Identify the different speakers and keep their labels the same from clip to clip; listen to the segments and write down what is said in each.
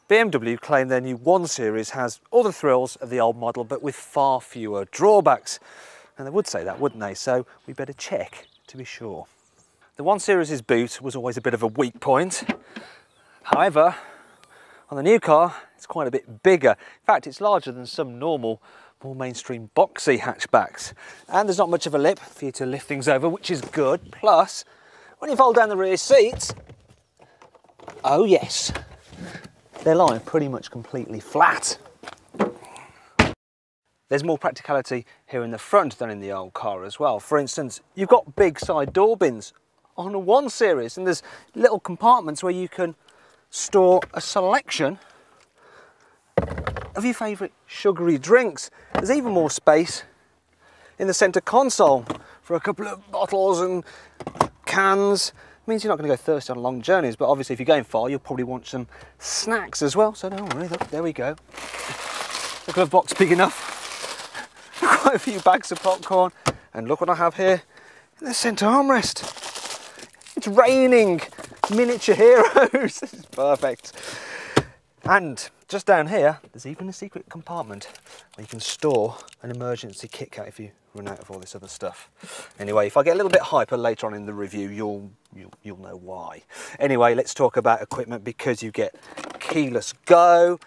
Speaker 1: BMW claim their new 1 Series has all the thrills of the old model, but with far fewer drawbacks. And they would say that, wouldn't they? So we better check to be sure. The 1 Series' boot was always a bit of a weak point. However, on the new car, it's quite a bit bigger. In fact, it's larger than some normal, more mainstream boxy hatchbacks. And there's not much of a lip for you to lift things over, which is good. Plus, when you fold down the rear seats, oh yes, they're lying pretty much completely flat. There's more practicality here in the front than in the old car as well. For instance, you've got big side door bins on a 1 Series, and there's little compartments where you can store a selection of your favourite sugary drinks. There's even more space in the centre console for a couple of bottles and cans. It means you're not going to go thirsty on long journeys, but obviously if you're going far, you'll probably want some snacks as well. So don't worry, look, there we go. A glove box big enough. Quite a few bags of popcorn. And look what I have here in the centre armrest. It's raining miniature heroes. This is perfect. And just down here, there's even a secret compartment where you can store an emergency kit kat if you run out of all this other stuff. Anyway, if I get a little bit hyper later on in the review, you'll know why. Anyway, let's talk about equipment, because you get keyless go,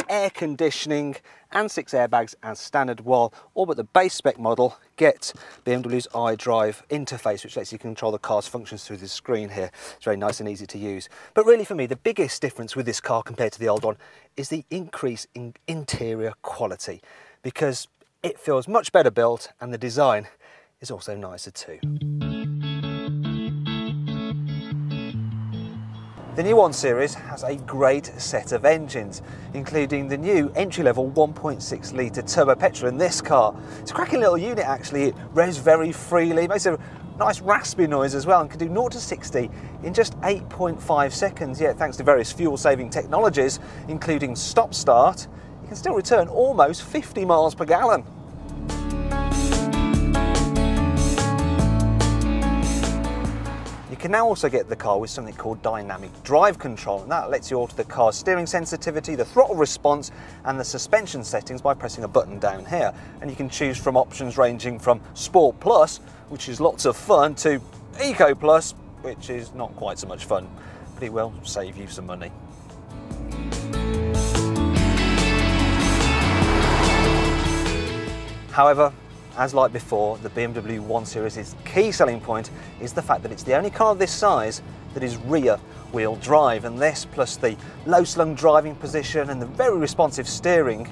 Speaker 1: air conditioning and 6 airbags as standard, while all but the base spec model get BMW's iDrive interface, which lets you control the car's functions through this screen here. It's very nice and easy to use. But really for me, the biggest difference with this car compared to the old one is the increase in interior quality, because it feels much better built and the design is also nicer too. The new 1 Series has a great set of engines, including the new entry-level 1.6 litre turbo petrol in this car. It's a cracking little unit actually. It revs very freely, makes a nice raspy noise as well, and can do 0 to 60 in just 8.5 seconds. Yet thanks to various fuel-saving technologies, including stop-start, you can still return almost 50 miles per gallon. You can now also get the car with something called dynamic drive control, and that lets you alter the car's steering sensitivity, the throttle response and the suspension settings by pressing a button down here. And you can choose from options ranging from Sport Plus, which is lots of fun, to Eco Plus, which is not quite so much fun, but it will save you some money. However, as like before, the BMW 1 Series' key selling point is the fact that it's the only car of this size that is rear-wheel drive, and this, plus the low-slung driving position and the very responsive steering,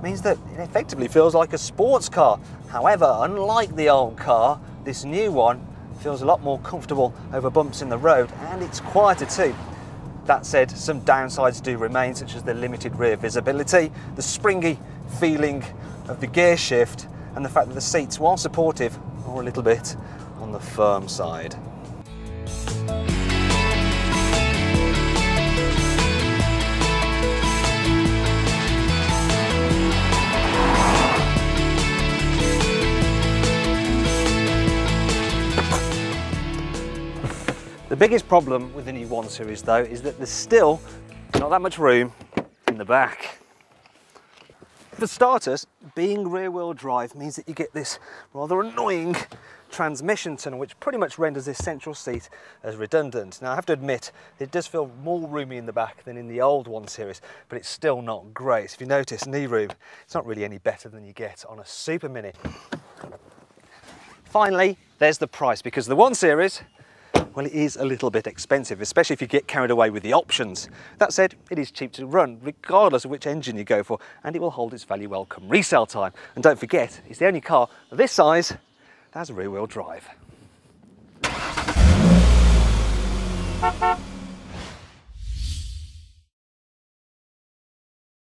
Speaker 1: means that it effectively feels like a sports car. However, unlike the old car, this new one feels a lot more comfortable over bumps in the road, and it's quieter too. That said, some downsides do remain, such as the limited rear visibility, the springy feeling of the gear shift, and the fact that the seats, while supportive, are a little bit on the firm side. The biggest problem with the new 1 Series though is that there's still not that much room in the back. For starters, being rear-wheel drive means that you get this rather annoying transmission tunnel, which pretty much renders this central seat as redundant. Now I have to admit, it does feel more roomy in the back than in the old 1 Series, but it's still not great. If you notice, knee room, it's not really any better than you get on a Super Mini. Finally, there's the price, because the 1 Series, well, it is a little bit expensive, especially if you get carried away with the options. That said, it is cheap to run, regardless of which engine you go for, and it will hold its value well come resale time. And don't forget, it's the only car of this size that has rear-wheel drive.